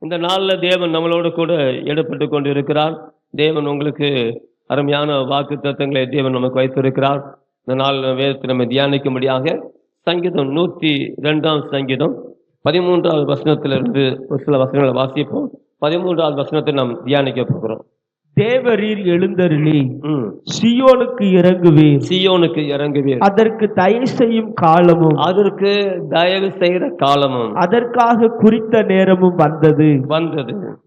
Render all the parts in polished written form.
இந்த நாளில் தேவன் நம்மளோடு கூட இடப்பட்டு கொண்டு இருக்கிறார். தேவன் உங்களுக்கு அருமையான வாக்கு தத்தங்களை தேவன் நமக்கு வைத்திருக்கிறார். இந்த நாள் வேதத்தை நம்ம தியானிக்கும்படியாக சங்கீதம் 102 சங்கீதம் 13வது வசனத்திலிருந்து ஒரு சில வசனங்களை வாசிப்போம். 13வது வசனத்தை நாம் தியானிக்க போகிறோம். தேவரீர் எழுந்தருளி ம். சீயோனுக்கு இறங்குவீர், சீயோனுக்கு இறங்குவீர். அதற்கு தயை செய்யும் காலமும் அதற்கு தயவு செய்கிற காலமும் அதற்காக குறித்த நேரமும் வந்தது.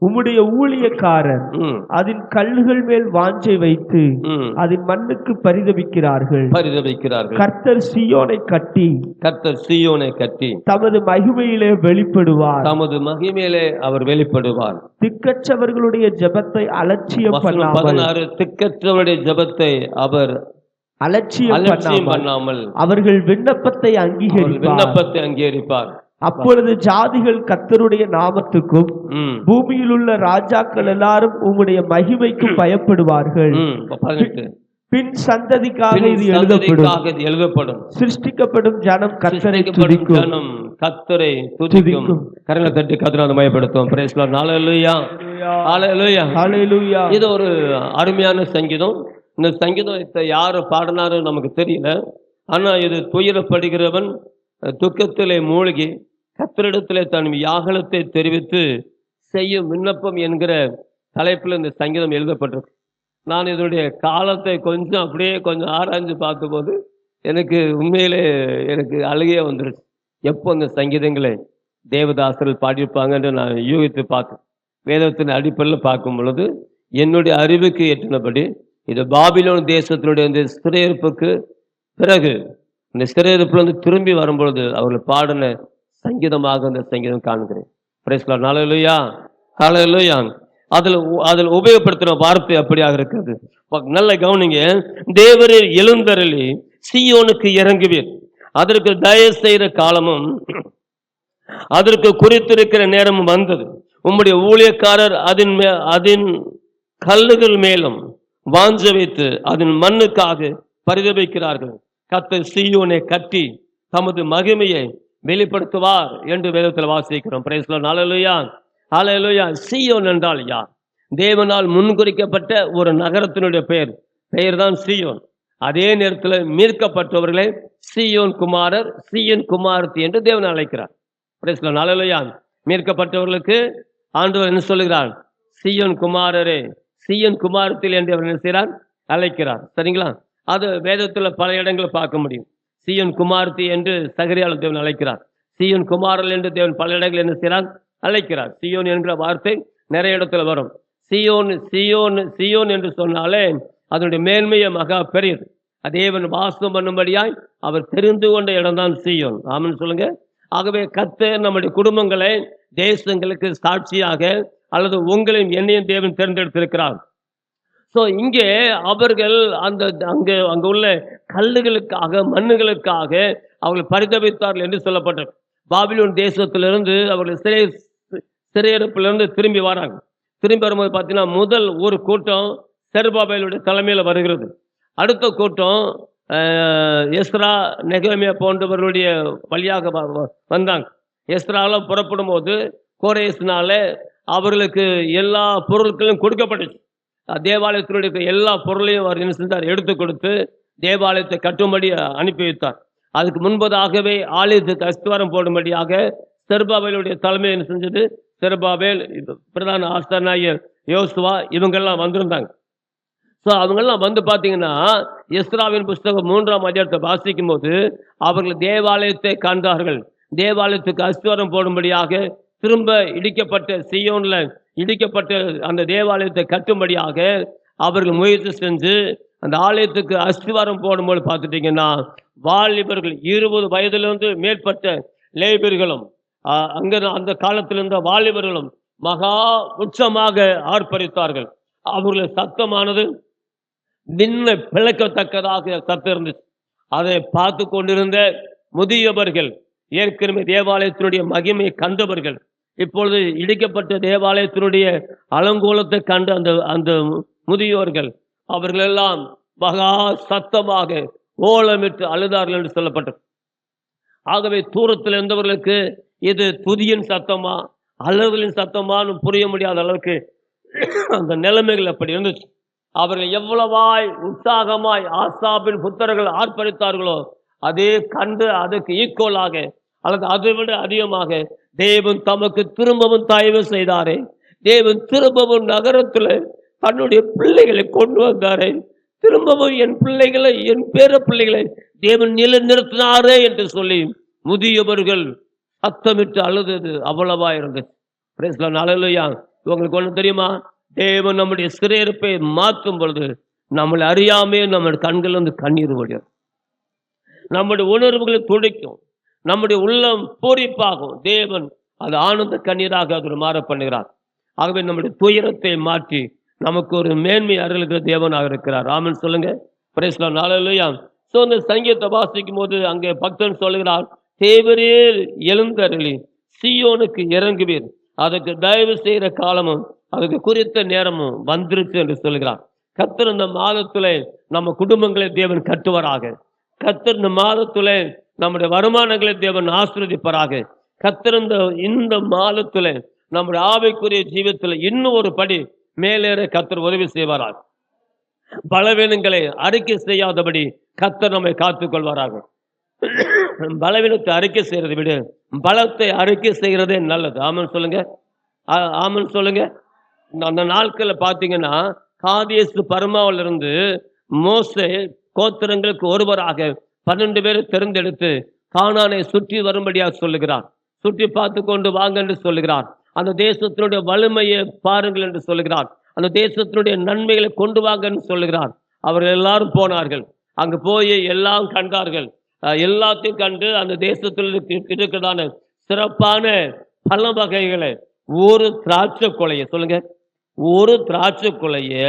உம்முடைய ஊழியக்காரர் ம். அதன் கல்லுகள் மேல் வாஞ்சை வைத்து ம். அதன் மண்ணுக்கு பரிதபிக்கிறார்கள். கர்த்தர் சீயோனை கட்டி தமது மகிமையிலே வெளிப்படுவார். தமது மகிமையிலே அவர் வெளிப்படுவார். திக்கற்றவர்களுடைய ஜெபத்தை அலட்சியம் பண்ணாமல், திக்கற்றவருடைய ஜெபத்தை அவர் அலட்சியம் பண்ணாமல் அவர்கள் விண்ணப்பத்தை அங்கீகரிப்பார். அப்பொழுது ஜாதிகள் கர்த்தருடைய நாமத்துக்கும் பூமியில் உள்ள ராஜாக்கள் எல்லாரும் உம்முடைய மகிமைக்கும் பயப்படுவார்கள். பின் சந்ததிக்காக இது எழுதப்படும். சிருஷ்டிக்கப்படும் ஜனம் கர்த்தரை துதிக்கும். கர்த்தரை துதிக்கும். கரங்களை தட்டி கர்த்தரை மகிமைப்படுத்தும். Price the lord. ஹல்லேலூயா, ஹல்லேலூயா, ஹல்லேலூயா. இது ஒரு அருமையான சங்கீதம். இந்த சங்கீதத்தை யாரு பாடினாரு நமக்கு தெரியல. ஆனா இது துயரப்படுகிறவன் துக்கத்திலே மூழ்கி கர்த்தரிடத்திலே தன் யாகலத்தை தெரிவித்து செய்யும் விண்ணப்பம் என்கிற தலைப்பில் இந்த சங்கீதம் எழுதப்பட்டிருக்கு. நான் இதனுடைய காலத்தை கொஞ்சம் ஆராய்ஞ்சு பார்த்தபோது எனக்கு உண்மையிலே எனக்கு அழுகையே வந்துருச்சு. எப்போ இந்த சங்கீதங்களை தேவதாசர்கள் பாடியிருப்பாங்கன்னு நான் யூகித்து பார்த்தேன். வேதத்தின் அடிப்படையில் பார்க்கும் பொழுது என்னுடைய அறிவுக்கு எட்டினபடி இது பாபிலோன் தேசத்தினுடைய இந்த சிறையிருப்புக்கு பிறகு இந்த சிறையிருப்புல திரும்பி வரும்பொழுது அவர்கள் பாடின சங்கீதமாக இந்த சங்கீதம் காண்கிறேன். Praise the lord. Hallelujah, hallelujah. அதில் உபயோகப்படுத்தின வார்த்தை அப்படியாக இருக்கிறது. நல்ல கவனிங்க. தேவரே எழுந்தருளி சீயோனுக்கு இறங்குவீர், அதற்கு தயவு செய்கிற காலமும் அதற்கு குறித்திருக்கிற நேரமும் வந்தது. உம்முடைய ஊழியக்காரர் அதன் கல்லுகள் மேலும் வாஞ்ச வைத்து அதன் மண்ணுக்காக பரிதபிக்கிறார்கள். கர்த்தர் சீயோனை கட்டி தமது மகிமையை வெளிப்படுத்துவார் என்று வேதத்தில் வாசிக்கிறோம். Price the lord. ஹல்லேலூயா, ஹல்லேலூயா. சீயோன் என்றால் யார்? தேவனால் முன்குறிக்கப்பட்ட ஒரு நகரத்தினுடைய பெயர் தான் சீயோன். அதே நேரத்தில் மீட்கப்பட்டவர்களை சீயோன் குமாரர், சீயோன் குமாரத்தி என்று தேவன் அழைக்கிறார். Price the lord. ஹல்லேலூயா. மீட்கப்பட்டவர்களுக்கு ஆண்டவர் என்ன சொல்லுகிறார்? சீயோன் குமாரரே, சீயோன் குமாரத்தில் என்று அவர் என்ன செய்கிறார்? அழைக்கிறார். சரிங்களா? அது வேதத்தில் பல இடங்களில் பார்க்க முடியும். சீயோன் குமாரத்தி என்று சகரியால் தேவன் அழைக்கிறார். சீயோன் குமாரல் என்று தேவன் பல இடங்களில் என்ன செய்கிறார்? அழைக்கிறார். சீயோன் என்கிற வார்த்தை நிறைய இடத்துல வரும். சீயோன் சீயோன் சீயோன் என்று சொன்னாலே அதனுடைய மேன்மையை மகா பெரியது. தேவன் வாசம் பண்ணும்படியாய் அவர் தெரிந்து கொண்ட இடம்தான் சீயோன். ஆமென் சொல்லுங்க. ஆகவே கர்த்தர் நம்முடைய குடும்பங்களை தேசங்களுக்கு சாட்சியாக அல்லது உங்களையும் என்னையும் தேவன் தேர்ந்தெடுத்திருக்கிறார். ஸோ இங்கே அவர்கள் அங்கே உள்ள கல்லுகளுக்காக மண்ணுகளுக்காக அவர்கள் பரிதபித்தார்கள் என்று சொல்லப்பட்டது. பாபிலோன் தேசத்திலிருந்து அவர்கள் சிறையிருப்பிலிருந்து திரும்பி வராங்க. திரும்பி வரும்போது பார்த்தீங்கன்னா முதல் ஒரு கூட்டம் செருபாபேலுடைய தலைமையில் வருகிறது. அடுத்த கூட்டம் எஸ்ரா, நெகேமியா போன்றவர்களுடைய வழியாக வந்தாங்க. எஸ்ராவில் புறப்படும் போது கோரேஸ்னால அவர்களுக்கு எல்லா பொருட்களும் கொடுக்கப்பட்டுச்சு. தேவாலயத்தினுடைய எல்லா பொருளையும் அவர் என்ன செஞ்சார்? எடுத்து கொடுத்து தேவாலயத்தை கட்டும்படி அனுப்பி வைத்தார். அதுக்கு முன்பதாகவே ஆலயத்துக்கு அஸ்திவாரம் போடும்படியாக செருபாபேலுடைய தலைமை என்ன செஞ்சது? செருபாபேல், பிரதான ஆசாரியர் யோசுவா இவங்கெல்லாம் வந்திருந்தாங்க. ஸோ அவங்கெல்லாம் வந்து பார்த்தீங்கன்னா எஸ்ராவின் புஸ்தகம் 3ஆம் அதிகாரத்தை வாசிக்கும் போது அவர்கள் தேவாலயத்தை கண்டார்கள். தேவாலயத்துக்கு அஸ்திவாரம் போடும்படியாக திரும்ப இடிக்கப்பட்ட சீயோன்ல இடிக்கப்பட்ட அந்த தேவாலயத்தை கட்டும்படியாக அவர்கள் முயற்சி செஞ்சு அந்த ஆலயத்துக்கு அஸ்திவாரம் போடும்போது பார்த்துட்டீங்கன்னா வாலிபர்கள் 20 வயதிலிருந்து மேற்பட்ட லேபியர்களும் அந்த காலத்தில் இருந்த வாலிபர்களும் மகா உச்சமாக ஆர்ப்பரித்தார்கள். அவர்களுடைய சத்தமானது விண்ணை பிளக்கத்தக்கதாக சத்தம் இருந்துச்சு. அதை பார்த்து கொண்டிருந்த முதியவர்கள், ஏற்கனவே தேவாலயத்தினுடைய மகிமையை கண்டவர்கள், இப்பொழுது இடிக்கப்பட்ட தேவாலயத்தினுடைய அலங்கோலத்தை கண்ட அந்த முதியோர்கள் அவர்களெல்லாம் மகா சத்தமாக ஓலமிட்டு அழுதார்கள் என்று சொல்லப்பட்டது. ஆகவே தூரத்தில் இருந்தவர்களுக்கு இது துதியின் சத்தமா அலறுதலின் சத்தமானு புரிய முடியாத அளவுக்கு அந்த நிலைமைகள் அப்படி இருந்துச்சு. அவர்கள் எவ்வளவாய் உற்சாகமாய் ஆசாபின் புத்தர்கள் ஆர்ப்பரித்தார்களோ, அதே கண்டு அதுக்கு ஈக்குவலாக அல்லது அதை விட அதிகமாக தேவன் தமக்கு திரும்பவும் தயவு செய்தாரே. தேவன் திரும்பவும் நகரத்துல தன்னுடைய பிள்ளைகளை கொண்டு வந்தாரே. திரும்பவும் என் பிள்ளைகளை, என் பேர பிள்ளைகளை தேவன் நிலைநிறுத்தினாரே என்று சொல்லி முதியவர்கள் சத்தமிட்டு அழுதது அவ்வளவா இருந்தது. பிரைஸ் தி லார்ட், ஹல்லேலூயா. உங்களுக்கு ஒண்ணு தெரியுமா? தேவன் நம்முடைய சிறையிருப்பை மாற்றும் பொழுது நம்மளை அறியாமே நம்ம கண்கள் வந்து கண்ணீர் வடியும், நம்முடைய உணர்வுகளை துடிக்கும், நம்முடைய உள்ளம் பூரிப்பாகும். தேவன் அது ஆனந்த கண்ணீராக அது மாற பண்ணுகிறார். ஆகவே நம்முடைய துயரத்தை மாற்றி நமக்கு ஒரு மேன்மை அருளுகிற தேவனாக இருக்கிறார். ஆமென் சொல்லுங்க. Price the lord, hallelujah. So இந்த சங்கீதத்தை வாசிக்கும் போது அங்கே பக்தன் சொல்லுகிறார், தேவரீர் எழுந்தருளி சீயோனுக்கு இறங்குவீர், அதுக்கு தயவு செய்கிற காலமும் அதுக்கு குறித்த நேரமும் வந்துருச்சு என்று சொல்கிறார். கர்த்தர் இந்த மாதத்திலே நம்ம குடும்பங்களை தேவன் கட்டுவாராக. கர்த்தர் இந்த மாதத்திலே நம்முடைய வருமானங்களை தேவன் ஆசீர்வதிப்பாராக. கர்த்தர் இந்த மாதத்திலே நம்முடைய ஆவிக்குரிய ஜீவியத்தில் இன்னும் ஒரு படி மேலேற கர்த்தர் உதவி செய்வாராக. பலவீனங்களை அறிக்கை செய்யாதபடி கர்த்தர் நம்மை காத்துக் கொள்வாராக. பலவீனத்தை அறிக்கை செய்யறதை விட பலத்தை அறிக்கை செய்கிறதே நல்லது. ஆமென் சொல்லுங்க. ஆமென் சொல்லுங்க. அந்த நாட்களில் பார்த்தீங்கன்னா காதேசு பர்மாவில் இருந்து மோசே கோத்திரங்களுக்கு ஒருவராக 12 பேரை தேர்ந்தெடுத்து கானானை சுற்றி வரும்படியாக சொல்லுகிறார். சுற்றி பார்த்து கொண்டு வாங்க என்று சொல்லுகிறார். அந்த தேசத்தினுடைய வலிமையை பாருங்கள் என்று சொல்லுகிறார். அந்த தேசத்தினுடைய நன்மைகளை கொண்டு வாங்க என்று சொல்லுகிறார். அவர்கள் எல்லாரும் போனார்கள். அங்கு போய் எல்லாம் கண்டார்கள். எல்லாத்தையும் கண்டு அந்த தேசத்தில் இருக்கிறதான சிறப்பான பல வகைகளை, ஒரு திராட்சை கொலையை சொல்லுங்க, ஒரு திராட்சை கொலைய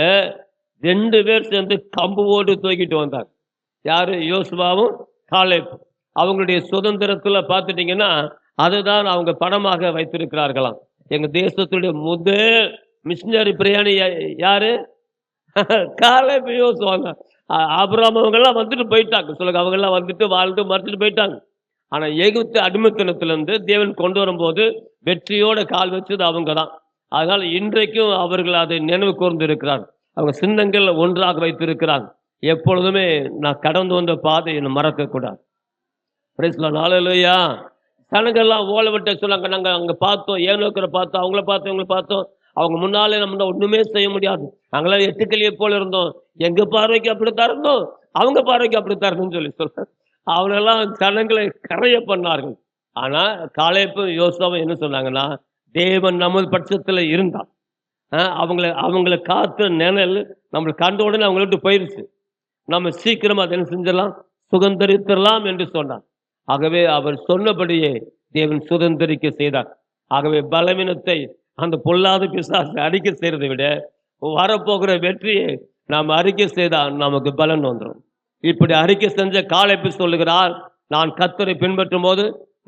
2 பேர் சேர்ந்து கம்பு ஓட்டு தூக்கிட்டு வந்தாங்க. யாரு? யோசுவாவும் காலேப். அவங்களுடைய சுதந்திரத்துல பார்த்துட்டீங்கன்னா அதுதான் அவங்க படமாக வைத்திருக்கிறார்களாம். எங்க தேசத்துடைய முதல் மிஷினரி பிரயாணி யாரு? காலேப், யோசுவாங்க. ஆபிரகாம் அவங்க எல்லாம் வந்துட்டு போயிட்டாங்க. சொல்லுங்க, அவங்க எல்லாம் வந்துட்டு வாழ்ந்து மறைச்சிட்டு போயிட்டாங்க. ஆனா எகிப்து அடிமைத்தனத்திலிருந்து தேவன் கொண்டு வரும்போது வெற்றியோட கால் வச்சது அவங்க தான். அதனால இன்றைக்கும் அவர்கள் அதை நினைவு கூர்ந்து இருக்கிறார். அவங்க சின்னங்கள் ஒன்றாக வைத்திருக்கிறாங்க. எப்பொழுதுமே நான் கடந்து வந்த பாதை என்னை மறக்க கூடாது. பிரைஸ் தி லார்ட், ஹல்லேலூயா. சனங்கள்லாம் ஓலை விட்ட சொன்னாங்க, நாங்க அங்க பார்த்தோம், ஏனோக்கரை பார்த்தோம், அவங்கள பார்த்தோம், இவங்களை பார்த்தோம். அவங்க முன்னாலே நம்ம ஒண்ணுமே செய்ய முடியாது, நாங்களாம் எட்டுக்கலியை போல இருந்தோம், எங்க பார்வைக்கு அப்படித்தான் இருந்தோம், அவங்க பார்வைக்கு அப்படித்தான் இருந்தோம்னு சொல்லி சொல்ற அவங்களெல்லாம் சனங்களை கரைய பண்ணார்கள். ஆனா காலேப்பும் யோசுவாவும் என்ன சொன்னாங்கன்னா, தேவன் நமது பட்சத்துல இருந்தான். அவங்கள காத்து நிழல் நம்மளை கண்ட உடனே அவங்கள விட்டு போயிருச்சு. நம்ம சீக்கிரமா அதை என்ன செஞ்சிடலாம், சுதந்திரித்திடலாம் என்று சொன்னார். ஆகவே அவர் சொன்னபடியே தேவன் சுதந்திரிக்க செய்தார். ஆகவே பலவீனத்தை அந்த பொல்லாத பிசாசை அறிக்கை செய்யறதை விட வரப்போகிற வெற்றியை நாம் அறிக்கை செய்தால் நமக்கு பலன் வந்துடும். இப்படி அறிக்கை செஞ்ச காலேப்பு சொல்லுகிறார், நான் கர்த்தரை பின்பற்றும் போது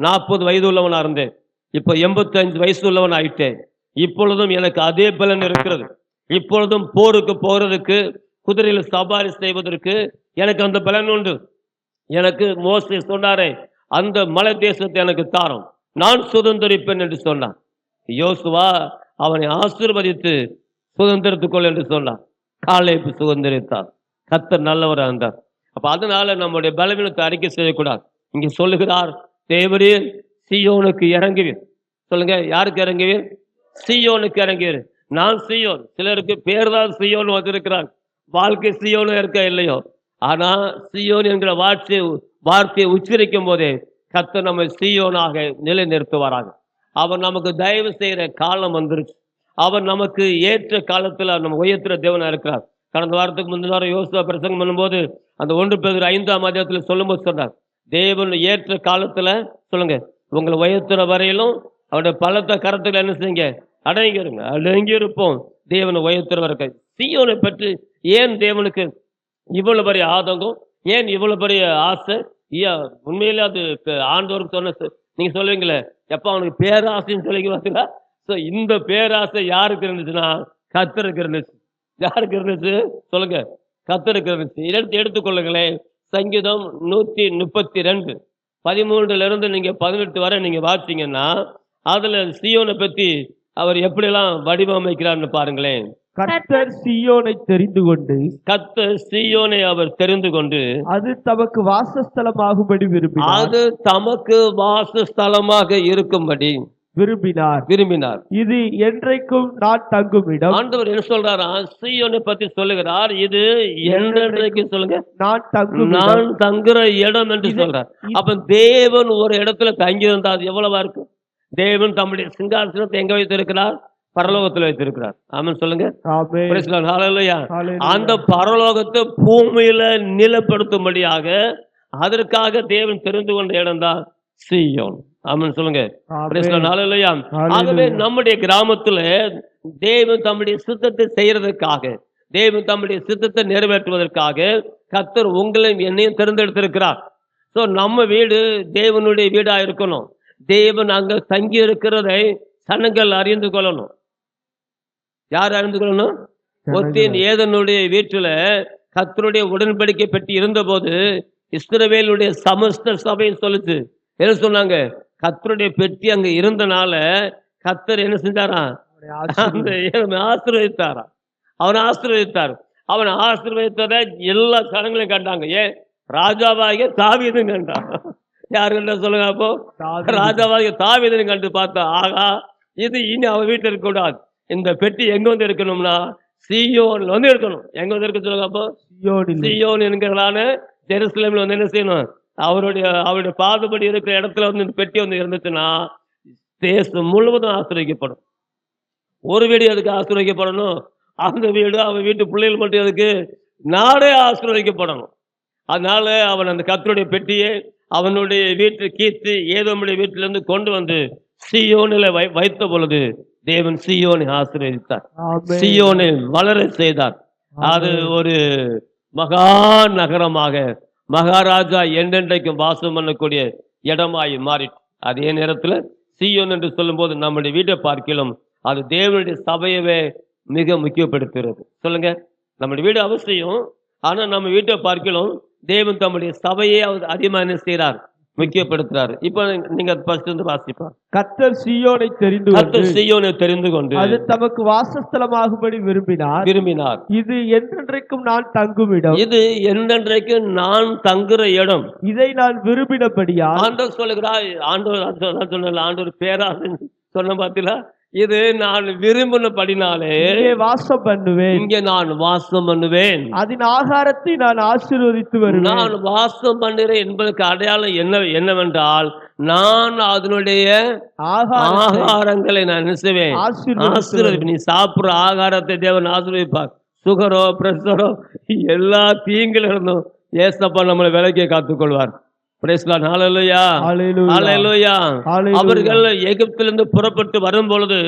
40 வயது உள்ளவனா இருந்தேன், இப்ப 85 வயசு உள்ளவன் ஆயிட்டேன். இப்பொழுதும் எனக்கு அதே பலன் இருக்கிறது. இப்பொழுதும் போருக்கு போறதுக்கு, குதிரையில் சவாரி செய்வதற்கு எனக்கு அந்த பலன் உண்டு. எனக்கு மோசே சொன்னாரே, அந்த மலை தேசத்தை எனக்கு தாரும், நான் சுதந்திரிப்பேன் என்று சொன்னான். யோசுவா அவனை ஆசீர்வதித்து சுதந்திரத்துக்கொள் என்று சொன்னான். காலேப்பு சுதந்திரித்தார். கர்த்தர் நல்லவராக இருந்தார். அப்ப அதனால நம்முடைய பலவீனத்தை அறிக்கை செய்யக்கூடாது. இங்க சொல்லுகிறார், தேவரீர் சீயோனுக்கு இறங்குவீர். சொல்லுங்க, யாருக்கு இறங்குவீர்? சீயோனுக்கு இறங்குவீர். நான் சீயோன். சிலருக்கு பேர் தான் சீயோன் வந்திருக்கிறார், வாழ்க்கை சீயோனும் இருக்க இல்லையோ. ஆனா சீயோன் என்கிற வார்த்தையை உச்சரிக்கும் போதே கர்த்தர் நம்ம சீயோனாக நிலை நிறுத்துவாராக. அவர் நமக்கு தயவு செய்கிற காலம் வந்துருச்சு. அவர் நமக்கு ஏற்ற காலத்துல நம்ம உயர்த்துற தேவனா இருக்கிறார். கடந்த வாரத்துக்கு முந்தின வாரம் யோசுவா பிரசங்கம் பண்ணும்போது அந்த 1 பேதுரு 5ஆம் அதிகாரத்துல சொல்லும்போது சொன்னார், தேவன் ஏற்ற காலத்துல சொல்லுங்க, உங்களை உயர்த்துற வரையிலும் அவருடைய பலத்த கரத்துல என்ன செய்யுங்க, அடங்கிருங்க. அடங்கி இருப்போம் தேவனை உயர்த்துறவருக்கு. சீயோனை பற்றி ஏன் தேவனுக்கு இவ்வளவு பெரிய ஆதங்கம், ஏன் இவ்வளவு பெரிய ஆசை? உண்மையிலே அது ஆண்டவருக்கு சொன்ன, நீங்க சொல்லுவீங்களே எப்ப அவனுக்கு பேராசைன்னு சொல்லிக்குவாங்களா? இந்த பேராசை யாருக்கு இருந்துச்சுன்னா கர்த்தருக்கு இருந்துச்சு. யாருக்கு இருந்துச்சு சொல்லுங்க? கர்த்தருக்கு இருந்துச்சு. எடுத்துக்கொள்ளுங்களேன், சங்கீதம் 132 13 நீங்க 18 வரை நீங்க வாசிங்கன்னா அதுல சீயோனை பத்தி அவர் எப்படியெல்லாம் வடிவமைக்கிறார்னு பாருங்களேன். கர்த்தர் சீயோனை தெரிந்து கொண்டு, கர்த்தர் சீயோனை அவர் தெரிந்து கொண்டு, அது தமக்கு வாசஸ்தலமாகும்படி விரும்பினார். அது தமக்கு வாசஸ்தலமாக இருக்கும்படி விரும்பினார். இது என்றைக்கும் நான் தங்கும் இடம். ஆண்டவர் என்ன சொல்றாரா? சீயோனை பத்தி சொல்லுகிறார், இது என்றைக்கும் சொல்லுங்க, நான் தங்குற இடம் என்று சொல்றார். அப்ப தேவன் ஒரு இடத்துல தங்கி இருந்தா அது எவ்வளவா இருக்கும்? தேவன் தம்முடைய சிங்காசனத்தை எங்க வைத்திருக்கிறார்? பரலோகத்தில் வைத்திருக்கிறார். ஆமென் சொல்லுங்க. ஹல்லேலூயா. அந்த பரலோகத்தை பூமியில நிலப்படுத்தும்படியாக அதற்காக தேவன் தெரிந்து கொண்ட இடம் தான் சீயோன். ஆமென் சொல்லுங்க. ஹல்லேலூயா. ஆகவே நம்முடைய கிராமத்துல தேவன் தம்முடைய சித்தத்தை செய்யறதுக்காக, தேவன் தம்முடைய சித்தத்தை நிறைவேற்றுவதற்காக கர்த்தர் உங்களையும் என்னையும் தேர்ந்தெடுத்திருக்கிறார். சோ நம்ம வீடு தேவனுடைய வீடா இருக்கணும். தேவன் அங்க தங்கி இருக்கிறதை சனங்கள் அறிந்து கொள்ளணும். யார் அறிந்து கொள்ளணும்? ஒத்தின் ஏதனுடைய வீட்டுல கர்த்தருடைய உடன்படிக்கை பெட்டி இருந்த போது இஸ்ரவேலுடைய சமஸ்த சபை சொல்லுச்சு. என்ன சொன்னாங்க? கர்த்தருடைய பெட்டி அங்க இருந்தனால கர்த்தர் என்ன செஞ்சாரா? ஆசீர்வதித்தாரா? அவனை ஆசீர்வதித்தார். அவன் ஆசீர்வதித்ததை எல்லா சனங்களையும் கண்டாங்க. ஏன்? ராஜாவாகிய தாவீதும் கண்டான். யாரு கண்டா சொல்லுங்க? அப்போ ராஜாவாகிய தாவீதும் கண்டு பார்த்தா, ஆகா, இது இனி அவன் வீட்டில் இருக்க கூடாது. இந்த பெட்டி எங்க வந்து இருக்கணும்னா சீயோன்ல வந்து இருக்கணும். எங்க வந்து இருக்க சொல்லுங்க? அப்போ சீயோன் என்கிறான ஜெருசலேம்ல வந்து என்ன செய்யணும்? அவருடைய பாதுபடி இருக்கிற இடத்துல வந்து இந்த பெட்டி வந்து இருந்துச்சுன்னா தேசம் முழுவதும் ஆசீர்வதிக்கப்படும். ஒரு வீடு எதுக்கு ஆசீர்வதிக்கப்படணும்? அந்த வீடு அவன் வீட்டு பிள்ளைகள் மட்டும் எதுக்கு? நாடே ஆசீர்வதிக்கப்படணும். அதனால அவன் அந்த கர்த்தருடைய பெட்டியை அவனுடைய வீட்டு கீர்த்தி ஏதோமுடைய வீட்டிலிருந்து கொண்டு வந்து சீயோனில் வைத்த பொழுது தேவன் சீயோனை ஆசீர்வதித்தார். சீயோனை வளர செய்தார். அது ஒரு மகா நகரமாக மகாராஜா என்றென்றைக்கும் வாசம் பண்ணக்கூடிய இடமாய் மாறிட்டு, அதே நேரத்தில் சீயோன் என்று சொல்லும் போது நம்முடைய வீட்டை பார்க்கலாம் அது தேவனுடைய சபையவே மிக முக்கியப்படுத்துகிறது. சொல்லுங்க, நம்முடைய வீடு அவசியம். ஆனா நம்ம வீட்டை பார்க்கலாம் தேவன் தம்முடைய சபையை அவர் அதிகமாக என்ன செய்கிறார்? முக்கியப்படுத்துறார். இப்ப நீங்க ஃபர்ஸ்ட் இருந்து வாசிப்பா. கர்த்தர் சீயோனை தெரிந்து கொண்டு அது தமக்கு வாசஸ்தலமாகும்படி விரும்பினார். இது என்றென்றைக்கும் நான் தங்கும் இடம். இது என்றென்றைக்கும் நான் தங்குற இடம். இதை நான் விரும்பினபடியா ஆண்டவர் சொல்லுகிறார். ஆண்டவர் சொன்ன ஆண்டவர் பேராசை சொன்ன பார்த்தீங்களா? இது நான் விரும்பினபடினாலே வாசம் பண்ணுவேன். இங்கே நான் வாசம் பண்ணுவேன். அதன் ஆகாரத்தை நான் ஆசீர்வதித்து வருவேன். நான் வாசம் பண்ணுறேன் என்பதற்கு அடையாளம் என்னவென்றால் நான் அதனுடைய ஆகாரங்களை நான் என்ன செய்வேன்? ஆசீர்வதிப்பேன். நீ சாப்பிடுற ஆகாரத்தை தேவன் ஆசீர்வதிப்பார். சுகரோ பிரஷரோ எல்லா தீங்கில இருந்தும் ஏசப்பா நம்மளை விலைக்கே காத்துக்கொள்வார். அவர்கள் எகிப்திலிருந்து புறப்பட்டு வரும் பொழுது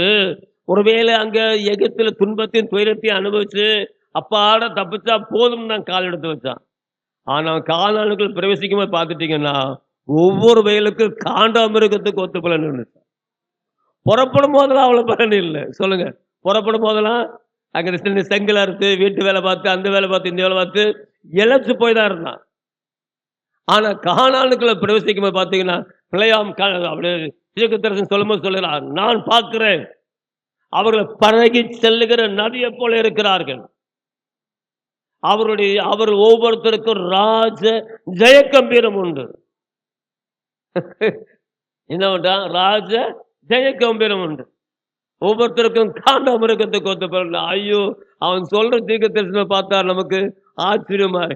ஒருவேளை அங்க எகிப்தில துன்பத்தையும் துயரத்தையும் அனுபவிச்சு அப்பாட தப்பிச்சா போதும் தான் கால் எடுத்து வச்சான். ஆனா கானானுக்குள் பிரவேசிக்கும் போது பார்த்துட்டீங்கன்னா ஒவ்வொரு வயலுக்கு காண்டாமிருகத்துக்கு ஒத்து பலன் இருந்துச்சு. புறப்படும் போதெல்லாம் அவ்வளவு பலன் இல்லை. சொல்லுங்க, புறப்படும் போதெல்லாம் அங்க செங்கலா இருக்கு, வீட்டு வேலை பார்த்து அந்த வேலை பார்த்து இந்த வேலை பார்த்து இழைச்சு போய் தான் இருந்தான். ஆனா கானானுக்குள்ள பிரவேசிக்கும் போது பார்த்தீங்கன்னா பிள்ளையாம் அப்படியே தீர்க்கதரிசனம் சொல்லும்போது சொல்லுகிறார், நான் பார்க்கிறேன் அவர்கள் பழகி செல்லுகிற நதியை போல இருக்கிறார்கள். அவர் ஒவ்வொருத்தருக்கும் ராஜ ஜெயகம்பீரம் உண்டு. என்ன ராஜ ஜெயகம்பீரம் உண்டு. ஒவ்வொருத்தருக்கும் காண்டாமிருகத்துக்கு ஒத்து. ஐயோ, அவன் சொல்ற தீர்க்கதரிசனம் பார்த்தா நமக்கு ஆச்சரியமா.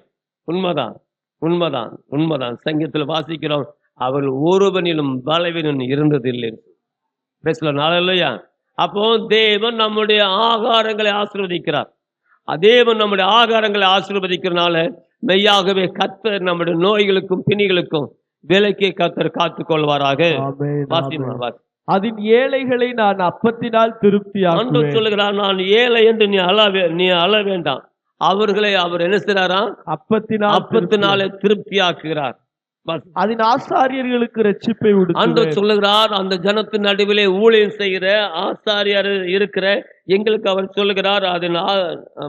உண்மைதான். சங்கீதத்தில் வாசிக்கிறோம், அவள் ஒருவனிலும் பலவீனம் இருந்ததில்லை. நாளையா அப்போ தேவன் நம்முடைய ஆகாரங்களை ஆசீர்வதிக்கிறார். தேவன் நம்முடைய ஆகாரங்களை ஆசீர்வதிக்கிறனால மெய்யாகவே கர்த்தர் நம்முடைய நோய்களுக்கும் பிணிகளுக்கும் விலைக்கே கர்த்தர் காத்துக் கொள்வாராக. அதன் ஏழைகளை நான் அப்பத்தினால் திருப்தியாக சொல்லுகிறார். நான் ஏழை என்று நீ அழ வேண்டாம். அவர்களை அவர் என்ன செய்றாராம்? அப்பத்தினாலே திருப்தி ஆக்குகிறார். அதன் ஆசாரியர்களுக்கு ரட்சிப்பை ஆண்டவர் உடுத்துவேன். சொல்லுகிறார், அந்த ஜனத்தின் நடுவிலே ஊழியம் செய்கிற ஆசாரியர் இருக்கிற எங்களுக்கு அவர் சொல்லுகிறார், அதன்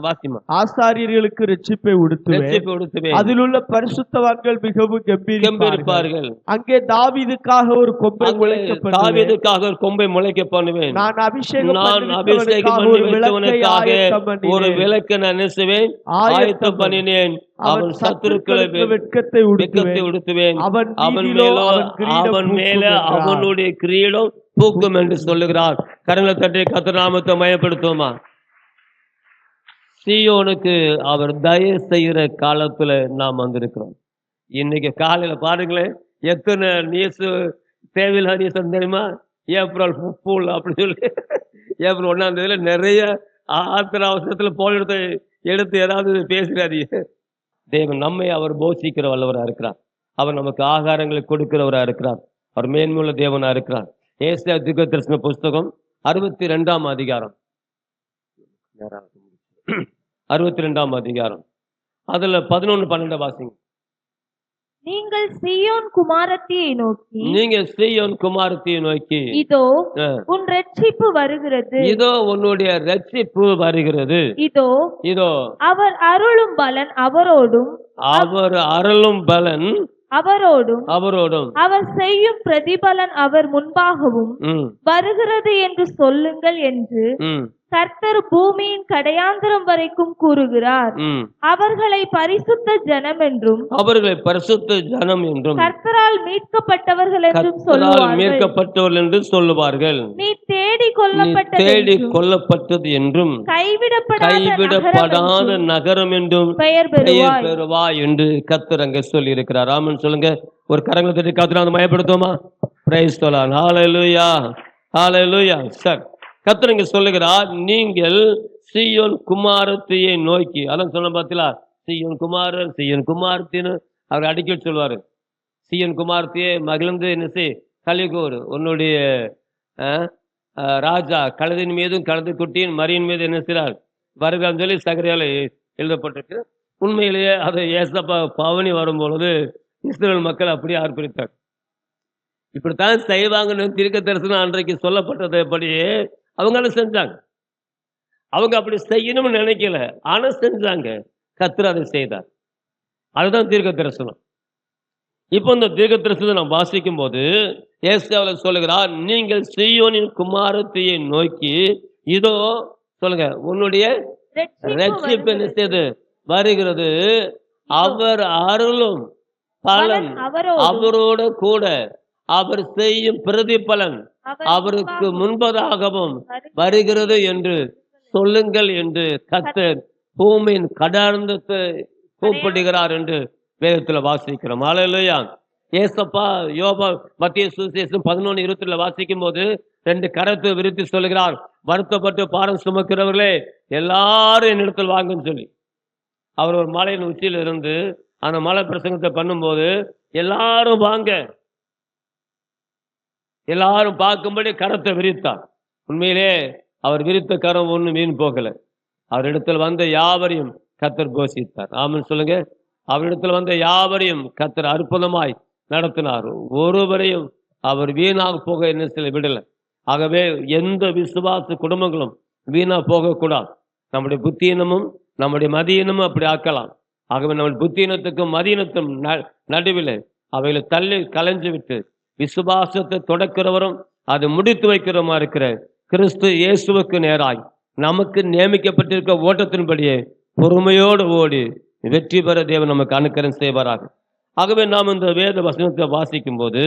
வாசிமா ஆசாரியர்களுக்கு ரட்சிப்பை உடுத்துவேன். ரட்சிப்பை உடுத்துவேன். அதில் உள்ள பரிசுத்தவான்கள் மிகவும் கெம்பீரிப்பார்கள். அங்கே தாவீதுக்காக ஒரு கொம்பை முளைக்க பண்ணுவேன். தாவீதுக்காக ஒரு கொம்பை முளைக்க பண்ணுவேன். நான் அபிஷேகம் பண்ணிவிட்டவனுக்காக ஒரு விளக்கை நான் நிறுத்துவேன், ஆயத்தம் பண்ணினேன். அவன் சத்துருக்களை வெட்கத்தை உடுத்துவேன். அவன் மேல அவனுடைய கிரீடம் பூக்கும் என்று சொல்லுகிறார். கரங்களை தட்டி கர்த்தர் நாமத்தை மயப்படுத்துவோமா? சீயோனுக்கு அவர் தயவு செய்கிற காலத்துல நாம் வந்திருக்கிறோம். இன்னைக்கு காலையில பாருங்களேன், எத்தனை நியூஸ் தேவையில்லை நியூஸ் தெரியுமா? ஏப்ரல் ஃபூல் அப்படி சொல்லி ஏப்ரல் 1ஆம் தேதியில நிறைய ஆத்திர அவசரத்துல போல் எடுத்து ஏதாவது பேசுறாதீங்க. தேவன் நம்மை அவர் போஷிக்கிற வல்லவராக இருக்கிறார். அவர் நமக்கு ஆகாரங்களை கொடுக்கிறவராக இருக்கிறார். அவர் மேன்மையுள்ள தேவனா இருக்கிறார். ஏசாயா தீர்க்கதரிசன புஸ்தகம் 62ஆம் அதிகாரம் 62ஆம் அதிகாரம் அதுல 11-12 வாசிங்க. நீங்கள் சீயோன் குமாரத்தியை நோக்கி இதோ உன் ரட்சிப்பு வருகிறது, இதோ உன்னுடைய ரட்சிப்பு வருகிறது, இதோ அவர் அருளும் பலன் அவரோடும், அவர் செய்யும் பிரதிபலன் அவர் முன்பாகவும் வருகிறது என்று சொல்லுங்கள் என்று கர்த்தர் பூமியின் கடையாந்திரம் வரைக்கும் கூறுகிறார். அவர்களை பரிசுத்த ஜனம் என்றும் கர்த்தரால் மீட்கப்பட்டவர்கள் என்றும் சொல்லுவார்கள். நீ தேடி கொல்லப்பட்டது என்றும் கைவிடப்படாத நகரம் என்றும் பெயர் பெறுவாய் என்று கர்த்தர் அங்கே சொல்லி இருக்கிறார். ஆமென் சொல்லுங்க. ஒரு கரங்களை தட்டி கர்த்தரை மயப்படுத்துவோமா? Praise the lord. Hallelujah, hallelujah. Sir கர்த்தர் இங்க சொல்லுகிறார், நீங்கள் சீயோன் குமாரத்தியை நோக்கி. அதான் சொன்ன பார்த்தீங்களா, சீயோன் குமாரன் சீயோன் குமாரத்தின்னு அவர் அடிக்கடி சொல்வாரு. சீயோன் குமாரத்தியே மகிழ்ந்து என்ன செய் கலிகூர், உன்னுடைய ராஜா கழுதின் மீதும் கழுது குட்டியின் மரியின் மீது என்ன செய்றார் வருகிறான்னு சொல்லி சகரியால எழுதப்பட்டிருக்கு. உண்மையிலேயே அதை ஏசப்பா பவனி வரும்பொழுது இஸ்ரவேல் மக்கள் அப்படியே ஆர்ப்பரித்தார். இப்படித்தான் செய்வாங்கன்னு தீர்க்க தரிசனம் அன்றைக்கு சொல்லப்பட்டதைப்படியே அவங்க செஞ்சாங்க. அவங்க அப்படி செய்யணும்னு நினைக்கல, ஆனா செஞ்சாங்க. கர்த்தர் அதை செய்தார். அதுதான் தீர்க்க தரிசனம். இப்போ இந்த தீர்க்க தரிசனத்தை நாம் வாசிக்கும் போது ஏசாயாவில் சொல்லுகிறார், நீங்கள் சீயோனின் குமாரத்தியை நோக்கி இதோ சொல்லுங்க உன்னுடைய ரட்சிப்பு நிச்சயது வருகிறது, அவர் அருளும் பலன் அவரோட கூட, அவர் செய்யும் பிரதிபலன் அவருக்கு முன்பதாகவும் வருகிறது என்று சொல்லுங்கள் என்று கர்த்தர் பூமியின் கடார்ந்தத்தை கூப்பிடுகிறார் என்று வேதத்துல வாசிக்கிறோம். ஹல்லேலூயா. ஏசப்பா யோபா மத்திய சுவிசேஷம் 11:22 வாசிக்கும் போது 2 கரத்தை விரித்து சொல்லுகிறார், வருத்தப்பட்டு பாரம் சுமக்கிறவர்களே எல்லாரும் என்னிடத்தில் வாங்கன்னு சொல்லி. அவர் ஒரு மலையின் உச்சியில் இருந்து அந்த மலை பிரசங்கத்தை பண்ணும்போது எல்லாரும் வாங்க, எல்லாரும் பார்க்கும்படி கரத்தை விரித்தார். உண்மையிலே அவர் விரித்த கரம் ஒண்ணு மீன் போகல. அவரிடத்தில் வந்த யாவரையும் கர்த்தர் போஷித்தார். ஆமென் சொல்லுங்க. அவரிடத்தில் வந்த யாவரையும் கர்த்தர் அற்புதமாய் நடத்தினார். ஒருவரையும் அவர் வீணாக போக என்ன சில விடல. ஆகவே எந்த விசுவாச குடும்பங்களும் வீணா போகக்கூடாது. நம்முடைய புத்தியினமும் நம்முடைய மதியினமும் அப்படி ஆக்கலாம். ஆகவே நம்முடைய புத்தியினத்துக்கும் மதியினத்தும் நடுவில் அவைகளை தள்ளி கலைஞ்சு விட்டு விசுவாசத்தை தொடக்கிறவரும் அதை முடித்து வைக்கிறவமா இருக்கிற கிறிஸ்து இயேசுவுக்கு நேராய் நமக்கு நியமிக்கப்பட்டிருக்க ஓட்டத்தின்படியே பொறுமையோடு ஓடி வெற்றி பெற தேவன் நமக்கு அனுக்கிரகம் செய்வாராக. ஆகவே நாம் இந்த வேத வசனத்தை வாசிக்கும் போது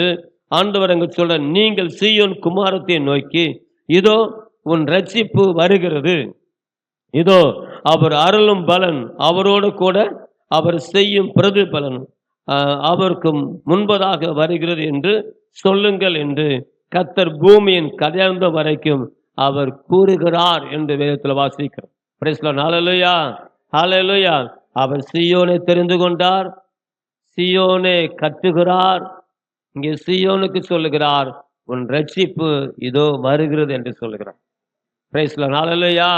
ஆண்டவர் அங்கு சொல்ற, நீங்கள் சீயோன் குமாரத்தை நோக்கி இதோ உன் ரட்சிப்பு வருகிறது, இதோ அவர் அருளும் பலன் அவரோடு கூட அவர் செய்யும் பிரதிபலன் அவருக்கு முன்பதாக வருகிறது என்று சொல்லுங்கள் என்று கர்த்தர் பூமியின் கடையாந்த வரைக்கும் அவர் கூறுகிறார் என்று வேதத்தில் வாசிக்கிறோம். Price the lord. ஹல்லேலூயா, ஹல்லேலூயா. அவர் சீயோனை தெரிந்து கொண்டார், சீயோனை கட்டுகிறார். இங்கே சீயோனுக்கு சொல்லுகிறார், உன் ரட்சிப்பு இதோ வருகிறது என்று சொல்லுகிறார். Praise the lord. Hallelujah,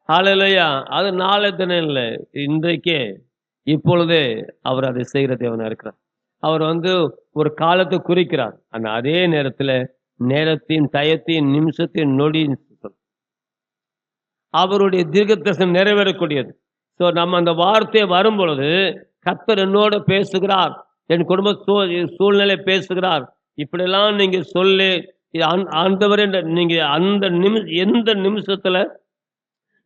hallelujah. அது நாளை தினம் இல்லை, இன்றைக்கே இப்பொழுதே அவர் அதை செய்கிற தேவனா இருக்கிறார். அவர் ஒரு காலத்தை குறிக்கிறார். ஆனா அதே நேரத்துல நேரத்தின், டயத்தின், நிமிஷத்தின், நொடியின் அவருடைய தீர்க்கதரிசனம் நிறைவேறக்கூடியது. ஸோ நம்ம அந்த வார்த்தை வரும் பொழுது கர்த்தர் என்னோட பேசுகிறார், என் குடும்ப சூழ்நிலை பேசுகிறார், இப்படிலாம் நீங்க சொல்லி ஆண்டவரே நீங்க அந்த எந்த நிமிஷத்துல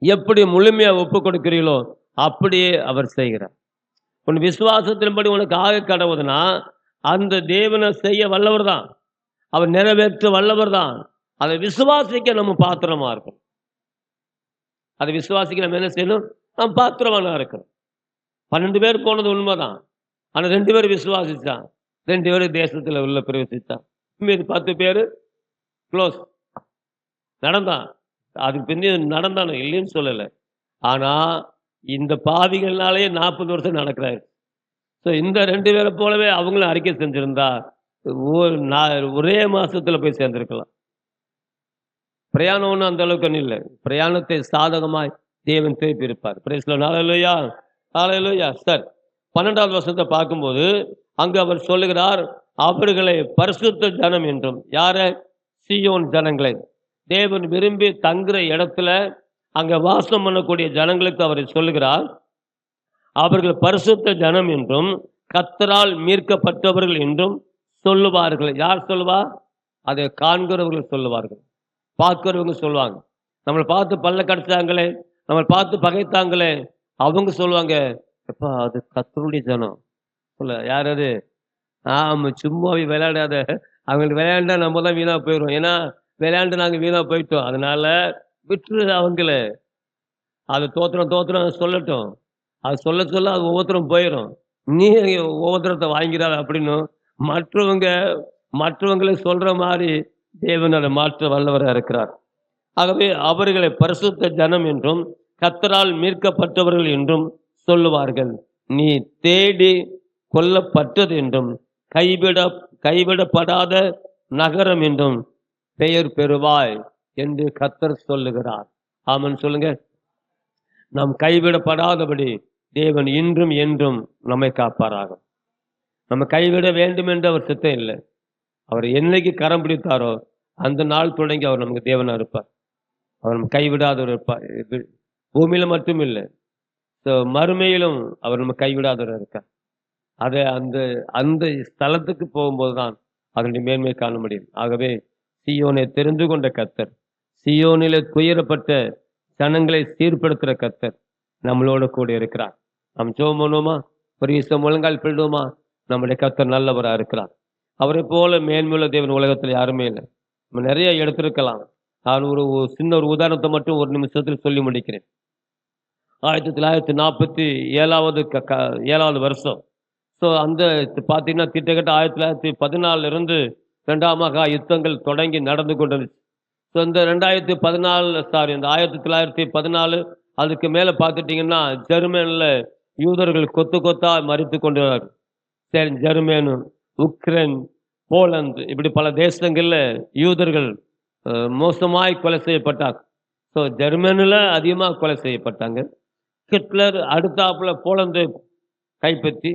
எப்படி முழுமையா ஒப்பு கொடுக்கிறீங்களோ அப்படியே அவர் செய்கிறார். உன் விசுவாசத்தின்படி உனக்கு ஆக கடவுதுன்னா அந்த தேவனை செய்ய வல்லவர் தான், அவர் நிறைவேற்ற வல்லவர் தான். அதை விசுவாசிக்க நம்ம பாத்திரமா இருக்கணும். அதை விசுவாசிக்க நம்ம என்ன செய்யணும்? நாம் பாத்திரமா இருக்கணும். 12 பேர் போனது உண்மைதான். ஆனா 2 பேர் விசுவாசிச்சான், 2 பேர் தேசத்துல உள்ள பிரவேசிச்சான். மீது 10 பேர் க்ளோஸ் நடந்தான். அதுக்கு பின்னே நடந்தானு இல்லைன்னு சொல்லல. ஆனா இந்த பாவிகள்னாலேயே 40 வருஷம் நடக்கிறாரு. ஸோ இந்த 2 பேரை போலவே அவங்களும் அறிக்கை செஞ்சிருந்தா ஒரே மாசத்துல போய் சேர்ந்திருக்கலாம். பிரயாணம் ஒன்றும் அந்த அளவுக்கு இல்லை. பிரயாணத்தை சாதகமாய் தேவன் திருப்பி இருப்பார். ஹல்லேலூயா, ஹல்லேலூயா. சார் 12வது வசனத்தை பார்க்கும்போது அங்கு அவர் சொல்லுகிறார், அவர்களை பரிசுத்த ஜனம் என்றும். யார? சீயோன் ஜனங்களை. தேவன் விரும்பி தங்குற இடத்துல அங்க வாசம் பண்ணக்கூடிய ஜனங்களுக்கு அவர் சொல்லுகிறார், அவர்கள் பரிசுத்த ஜனம் என்றும் கர்த்தரால் மீட்கப்பட்டவர்கள் என்றும் சொல்லுவார்கள். யார் சொல்லுவா? அதை காண்கிறவர்கள் சொல்லுவார்கள், பார்க்கிறவங்க சொல்லுவாங்க. நம்மளை பார்த்து பல்ல கடிச்சாங்களே, நம்மளை பார்த்து பகைத்தாங்களே, அவங்க சொல்லுவாங்க, எப்பா அது கர்த்தருடைய ஜனம். சொல்ல யார் அது? ஆமா, சும்மாவே விளையாடாத, அவங்களுக்கு விளையாண்டா நம்ம தான் வீணா போயிடும். ஏன்னா விளையாண்டு நாங்கள் வீணா போயிட்டோம், அதனால விட்டுரு அவங்கள. அது தோத்திரம் சொல்லட்டும், அது சொல்ல சொல்ல அது ஒவ்வொருத்தரும் போயிடும். நீ ஒவ்வொருத்தரத்தை வாங்கிறாத அப்படின்னு மற்றவங்களை சொல்ற மாதிரி தேவனோட மாற்ற வல்லவராக இருக்கிறார். ஆகவே அவர்களை பரிசுத்த ஜனம் என்றும் கர்த்தரால் மீட்கப்பட்டவர்கள் என்றும் சொல்லுவார்கள். நீ தேடி கொல்லப்பட்டது என்றும் கைவிடப்படாத நகரம் என்றும் பெயர் பெறுவாய் என்று கர்த்தர் சொல்லுகிறார். ஆமன் சொல்லுங்க. நாம் கைவிடப்படாதபடி தேவன் இன்றும் என்றும் நம்மை காப்பாராக. நம்ம கைவிட வேண்டும் என்று அவர் சித்தம் இல்லை. அவர் என்னைக்கு கரம் பிடித்தாரோ அந்த நாள் தொடங்கி அவர் நமக்கு தேவனா இருப்பார். அவர் நம்ம கைவிடாதவர் இருப்பார். பூமியில மட்டும் இல்லை, மறுமையிலும் அவர் நம்ம கைவிடாதவர் இருக்கார். அதை அந்த ஸ்தலத்துக்கு போகும்போது தான் அதனுடைய மேன்மை காண முடியும். ஆகவே சீயோனை தெரிந்து கொண்ட கர்த்தர், சீயோனிலே துயரப்பட்ட ஜனங்களை சீர்படுத்துகிற கர்த்தர் நம்மளோட கூட இருக்கிறார். நாம் ஜெபம் பண்ணுவோமா? ஒரு ஈசம் முழங்கால் பிடுவோமா? நம்முடைய கர்த்தர் நல்லவராக இருக்கிறார். அவரை போல மேன்மையுள்ள தேவன் உலகத்தில் யாருமே இல்லை. நம்ம நிறைய எடுத்திருக்கலாம். நான் ஒரு சின்ன உதாரணத்தை மட்டும் ஒரு நிமிஷத்தில் சொல்லி முடிக்கிறேன். 1947வது வருஷம். ஸோ அந்த பார்த்தீங்கன்னா கிட்டத்தட்ட 1914 2ஆம் மகா யுத்தங்கள் தொடங்கி நடந்து கொண்டிருந்துச்சு. ஸோ இந்த 1914 அதுக்கு மேலே பார்த்துட்டிங்கன்னா ஜெர்மனில் யூதர்கள் கொத்தா மறித்து கொண்டார்கள். சரி, ஜெர்மனு, உக்ரைன், போலந்து, இப்படி பல தேசங்களில் யூதர்கள் மோசமாய் கொலை செய்யப்பட்டாங்க. ஸோ ஜெர்மனியில் அதிகமாக கொலை செய்யப்பட்டாங்க. ஹிட்லர் அடுத்தாப்புல போலந்து கைப்பற்றி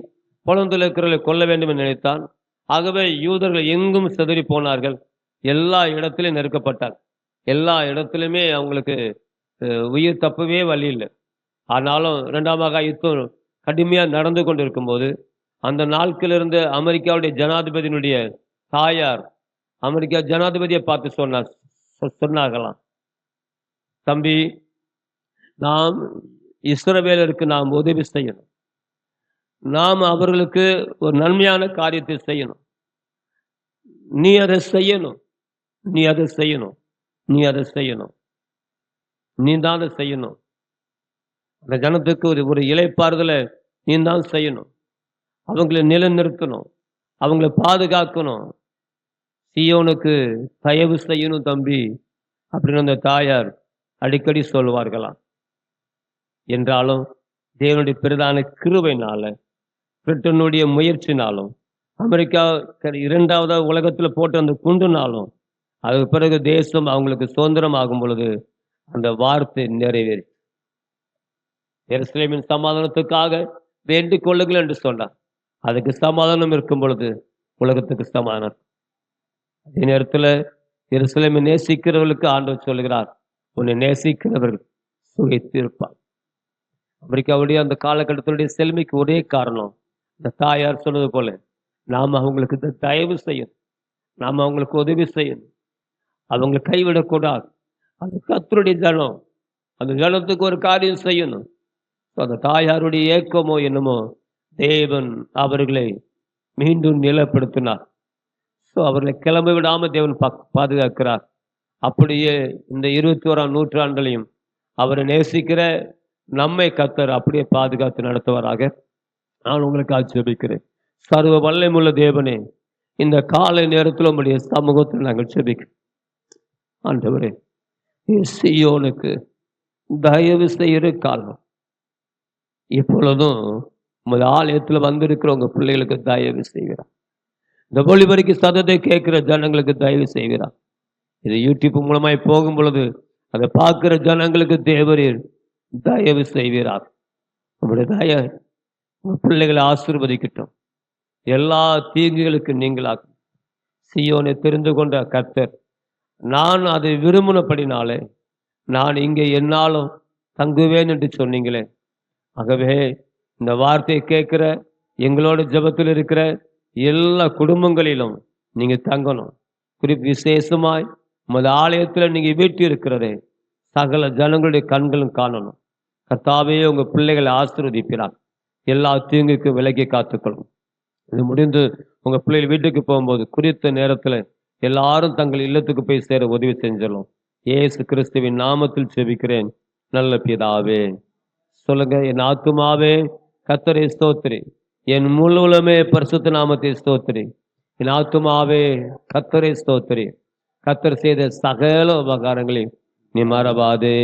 போலந்தில் இருக்கிறவர்களை கொல்ல வேண்டும் என்று நினைத்தான். ஆகவே யூதர்கள் எங்கும் சிதறி போனார்கள். எல்லா இடத்திலும் நெருக்கப்பட்டார். எல்லா இடத்துலையுமே அவங்களுக்கு உயிர் தப்பவே வழி இல்லை. ஆனாலும் 2ஆம் மகா யுத்தம் கடுமையாக நடந்து கொண்டு இருக்கும்போது அந்த நாட்களிலிருந்து அமெரிக்காவுடைய ஜனாதிபதியினுடைய தாயார் அமெரிக்கா ஜனாதிபதியை பார்த்து சொன்னார்களாம், தம்பி, நாம் இஸ்ரவேலருக்கு நாம் உதவி செய்யணும், நாம் அவர்களுக்கு ஒரு நன்மையான காரியத்தை செய்யணும், நீ அதை செய்யணும், நீ அதை செய்யணும், நீ அதை செய்யணும், நீ தான் அதை செய்யணும். அந்த ஜனத்துக்கு ஒரு இளைப்பாறுதலை நீ தான் செய்யணும், அவங்களை நிலைநிறுத்தணும், அவங்களை பாதுகாக்கணும், சீயோனுக்கு தயவு செய்யணும் தம்பி அப்படின்னு அந்த தாயார் அடிக்கடி சொல்வார்களாம். என்றாலும் தேவனுடைய பிரதான கிருபையினால, பிரிட்டனுடைய முயற்சினாலும், அமெரிக்கா 2வது உலகத்தில் போட்டு அந்த குண்டுனாலும், அதுக்கு பிறகு தேசம் அவங்களுக்கு சுதந்திரம் ஆகும் பொழுது அந்த வார்த்தை நிறைவேறி எருசலேமின் சமாதானத்துக்காக வேண்டிக் கொள்ளுங்கள் என்று சொன்னார். அதுக்கு சமாதானம் இருக்கும் பொழுது உலகத்துக்கு சமாதானம். அதே நேரத்தில் எருசலேமை நேசிக்கிறவர்களுக்கு ஆண்டவர் சொல்லுகிறார், உன்னை நேசிக்கிறவர்கள் சுகைத்து இருப்பார். அமெரிக்காவுடைய அந்த காலகட்டத்தினுடைய செழுமைக்கு ஒரே காரணம், இந்த தாயார் சொன்னது போல நாம் அவங்களுக்கு தயவு செய்யணும், நாம் அவங்களுக்கு உதவி செய்யணும், அவங்களை கைவிடக்கூடாது. அது கர்த்தருடைய ஜனம், அந்த ஜனத்துக்கு ஒரு காரியம் செய்யணும். அந்த தாயாருடைய ஏக்கமோ என்னமோ தேவன் அவர்களை மீண்டும் நிலைப்படுத்தினார். ஸோ அவர்களை கிளம்ப விடாமல் தேவன் பாதுகாக்கிறார். அப்படியே இந்த 21ஆம் நூற்றாண்டிலையும் அவரை நேசிக்கிற நம்மை கர்த்தர் அப்படியே பாதுகாத்து நடத்துவாராக. நான் உங்களுக்கு ஆட்சேபிக்கிறேன். சர்வ வல்லமையுள்ள தேவனே, இந்த காலை நேரத்தில் உங்களுடைய சமூகத்தில் நாங்கள் செபிக்கிறோம். ஆண்டவரே, சீயோனுக்கு தயவு செய்கிற காலம் இப்பொழுதும் உமது ஆலயத்தில் வந்திருக்கிற உங்க பிள்ளைகளுக்கு தயவு செய்கிறார். இந்த ஒளிபரிக்கு சத்தத்தை கேட்கிற ஜனங்களுக்கு தயவு செய்கிறார். இது யூடியூப் மூலமாய் போகும் பொழுது அதை பார்க்கிற ஜனங்களுக்கு தேவரீர் தயவு செய்கிறார். உங்களுடைய உங்க பிள்ளைகளை ஆசீர்வதிக்கட்டும். எல்லா தீங்குகளுக்கு நீங்களாக்கும். சீயோனை தெரிந்து கொண்ட கர்த்தர், நான் அதை விரும்பினபடினாலே நான் இங்கே என்னாலும் தங்குவேன் என்று சொன்னீங்களே. ஆகவே இந்த வார்த்தையை கேட்கிற எங்களோட ஜெபத்தில் இருக்கிற எல்லா குடும்பங்களிலும் நீங்க தங்கணும். விசேஷமாய் உமது ஆலயத்தில் நீங்க வீட்டு இருக்கிறதே சகல ஜனங்களுடைய கண்களும் காணணும். கர்த்தாவே, உங்க பிள்ளைகளை ஆசீர்வதிக்கிறார். எல்லா தீங்குக்கு விலகி காத்துக்கொள்ளும். இது முடிந்து உங்க பிள்ளைகள் வீட்டுக்கு போகும்போது குறித்த நேரத்தில் எல்லாரும் தங்கள் இல்லத்துக்கு போய் சேர உதவி செஞ்சிடலாம். இயேசு கிறிஸ்துவின் நாமத்தில் செபிக்கிறேன் நல்ல பிதாவே. சொல்லுங்க, என் ஆத்துமாவே கர்த்தரை ஸ்தோத்திரி, என் முழுவலுமே பரிசுத்த நாமத்தை ஸ்தோத்திரி. என் ஆத்துமாவே கர்த்தரை ஸ்தோத்திரி, கர்த்தர் செய்த சகல உபகாரங்களையும் நீ மறவாதே.